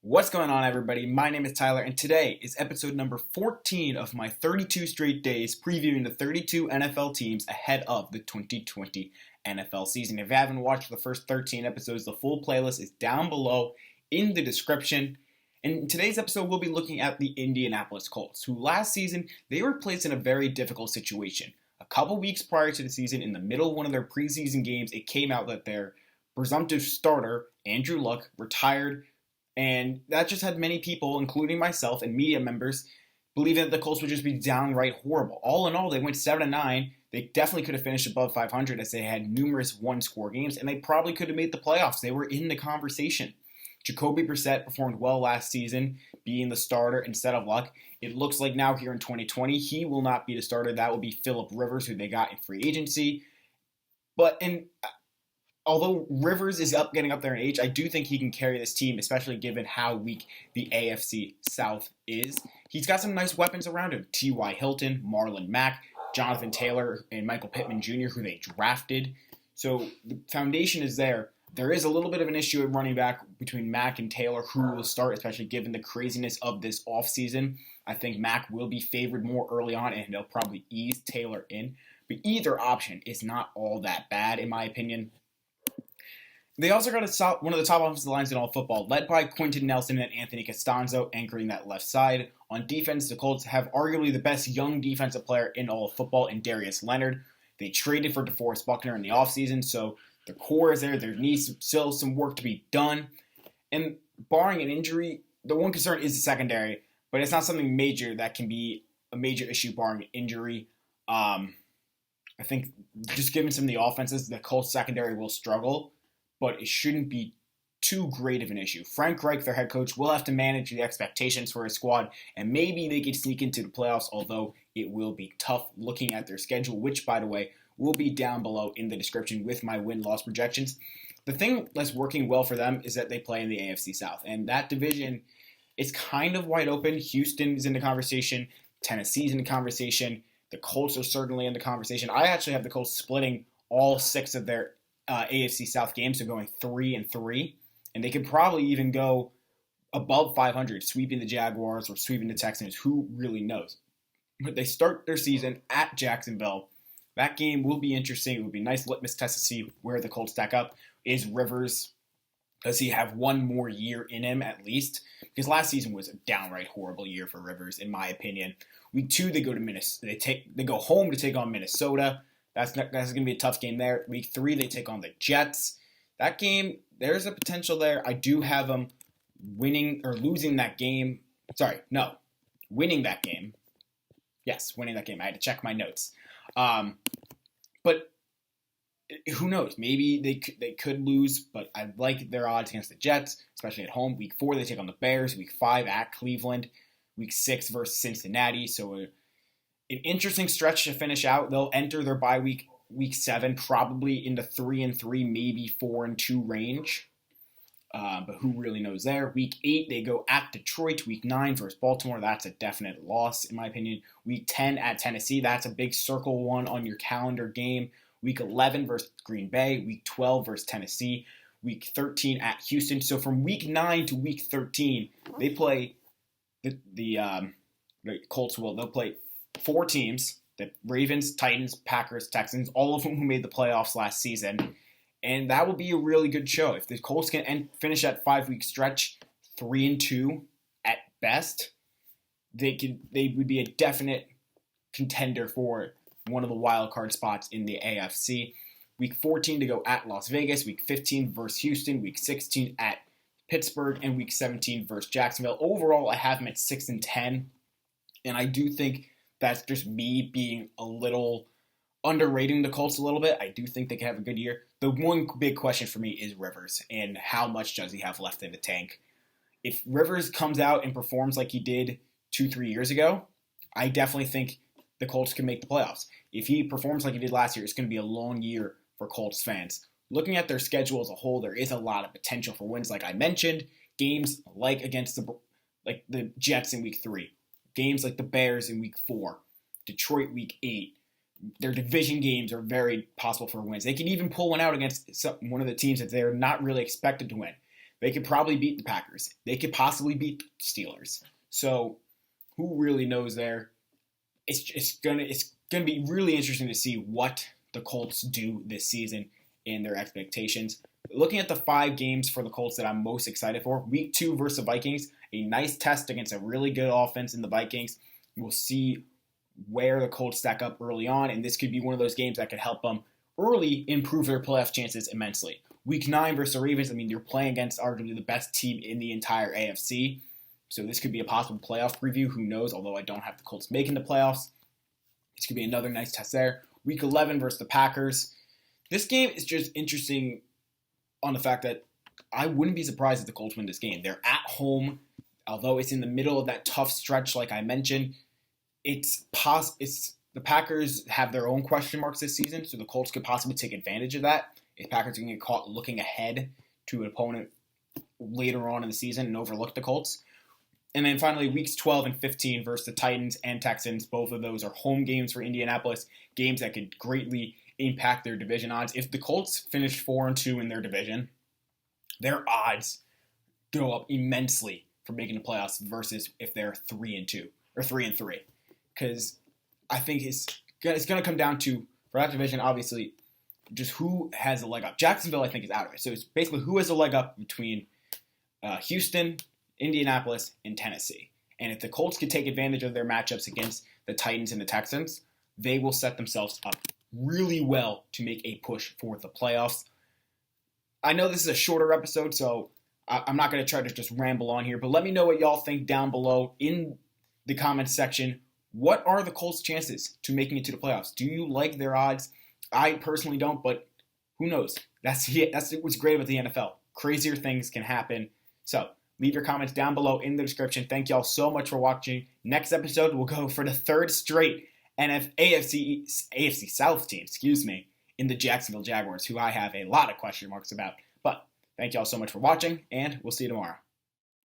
What's going on, everybody? My name is Tyler, and today is episode number 14 of my 32 straight days previewing the 32 NFL teams ahead of the 2020 NFL season. If you haven't watched the first 13 episodes, the full playlist is down below in the description. And in today's episode, we'll be looking at the Indianapolis Colts, who last season, they were placed in a very difficult situation. A couple weeks prior to the season, in the middle of one of their preseason games, it came out that their presumptive starter, Andrew Luck, retired. And that just had many people, including myself and media members, believing that the Colts would just be downright horrible. All in all, they went 7-9. They definitely could have finished above 500 as they had numerous one-score games, and they probably could have made the playoffs. They were in the conversation. Jacoby Brissett performed well last season, being the starter instead of Luck. It looks like now here in 2020, he will not be the starter. That will be Phillip Rivers, who they got in free agency. Although Rivers is getting up there in age, I do think he can carry this team, especially given how weak the AFC South is. He's got some nice weapons around him. T.Y. Hilton, Marlon Mack, Jonathan Taylor, and Michael Pittman Jr., who they drafted. So the foundation is there. There is a little bit of an issue at running back between Mack and Taylor, who will start, especially given the craziness of this offseason. I think Mack will be favored more early on, and they'll probably ease Taylor in. But either option is not all that bad, in my opinion. They also got one of the top offensive lines in all football, led by Quentin Nelson and Anthony Costanzo, anchoring that left side. On defense, the Colts have arguably the best young defensive player in all of football in Darius Leonard. They traded for DeForest Buckner in the offseason, so the core is there. There needs still some work to be done. And barring an injury, the one concern is the secondary, but it's not something major that can be a major issue barring an injury. I think just given some of the offenses, the Colts secondary will struggle, but it shouldn't be too great of an issue. Frank Reich, their head coach, will have to manage the expectations for his squad, and maybe they could sneak into the playoffs, although it will be tough looking at their schedule, which, by the way, will be down below in the description with my win-loss projections. The thing that's working well for them is that they play in the AFC South, and that division is kind of wide open. Houston is in the conversation. Tennessee's in the conversation. The Colts are certainly in the conversation. I actually have the Colts splitting all 6 of their AFC South games, so going 3-3, and they could probably even go above 500, sweeping the Jaguars or sweeping the Texans. Who really knows? But they start their season at Jacksonville. That game will be interesting. It will be a nice litmus test to see where the Colts stack up. Is Rivers, does he have one more year in him at least? Because last season was a downright horrible year for Rivers, in my opinion. Week 2, they go to Minnesota. They go home to take on Minnesota. That's going to be a tough game there. Week 3, they take on the Jets. That game, there's a potential there. I do have them winning or losing that game. Winning that game. Yes, winning that game. I had to check my notes. But who knows? Maybe they could lose, but I like their odds against the Jets, especially at home. Week 4, they take on the Bears. Week 5 at Cleveland. Week 6 versus Cincinnati. So an interesting stretch to finish out. They'll enter their bye week 7, probably in the 3-3, maybe 4-2 range. But who really knows there? Week 8, they go at Detroit. Week 9 versus Baltimore. That's a definite loss, in my opinion. Week 10 at Tennessee. That's a big circle one on your calendar game. Week 11 versus Green Bay. Week 12 versus Tennessee. Week 13 at Houston. So from week 9 to week 13, they play the Colts they'll play 4 teams, the Ravens, Titans, Packers, Texans, all of whom who made the playoffs last season. And that will be a really good show. If the Colts can finish that 5-week stretch 3-2 at best, they would be a definite contender for one of the wild card spots in the AFC. Week 14 to go at Las Vegas, week 15 versus Houston, week 16 at Pittsburgh, and week 17 versus Jacksonville. Overall, I have them at 6-10, and I do think that's just me being a little underrating the Colts a little bit. I do think they can have a good year. The one big question for me is Rivers, and how much does he have left in the tank? If Rivers comes out and performs like he did 2-3 years ago, I definitely think the Colts can make the playoffs. If he performs like he did last year, it's going to be a long year for Colts fans. Looking at their schedule as a whole, there is a lot of potential for wins, like I mentioned. Games like against the Jets in week 3. Games like the Bears in week 4. Detroit week 8. Their division games are very possible for wins. They can even pull one out against one of the teams that they're not really expected to win. They could probably beat the Packers. They could possibly beat the Steelers. So who really knows there? It's gonna be really interesting to see what the Colts do this season and their expectations. Looking at the 5 games for the Colts that I'm most excited for, Week 2 versus the Vikings, a nice test against a really good offense in the Vikings. We'll see where the Colts stack up early on, and this could be one of those games that could help them early improve their playoff chances immensely. Week 9 versus the Ravens, you're playing against arguably the best team in the entire AFC, so this could be a possible playoff preview. Who knows, although I don't have the Colts making the playoffs. This could be another nice test there. Week 11 versus the Packers. This game is just interesting on the fact that I wouldn't be surprised if the Colts win this game. They're at home, although it's in the middle of that tough stretch like I mentioned. The Packers have their own question marks this season, so the Colts could possibly take advantage of that. If Packers are going to get caught looking ahead to an opponent later on in the season and overlook the Colts. And then finally, weeks 12 and 15 versus the Titans and Texans. Both of those are home games for Indianapolis, games that could greatly impact their division odds. If the Colts finish 4-2 in their division, their odds go up immensely for making the playoffs versus if they're 3-2 or 3-3. Because I think it's going to come down to, for that division, obviously, just who has a leg up. Jacksonville, I think, is out of it. So it's basically who has a leg up between Houston, Indianapolis, and Tennessee. And if the Colts could take advantage of their matchups against the Titans and the Texans, they will set themselves up really well to make a push for the playoffs. I know this is a shorter episode, so I'm not going to try to just ramble on here, but let me know what y'all think down below in the comments section. What are the Colts' chances to making it to the playoffs? Do you like their odds? I personally don't, but who knows? That's what's great about the NFL. Crazier things can happen. So leave your comments down below in the description. Thank y'all so much for watching. Next episode, we'll go for the 3rd straight AFC South team, in the Jacksonville Jaguars, who I have a lot of question marks about. But thank y'all so much for watching, and we'll see you tomorrow.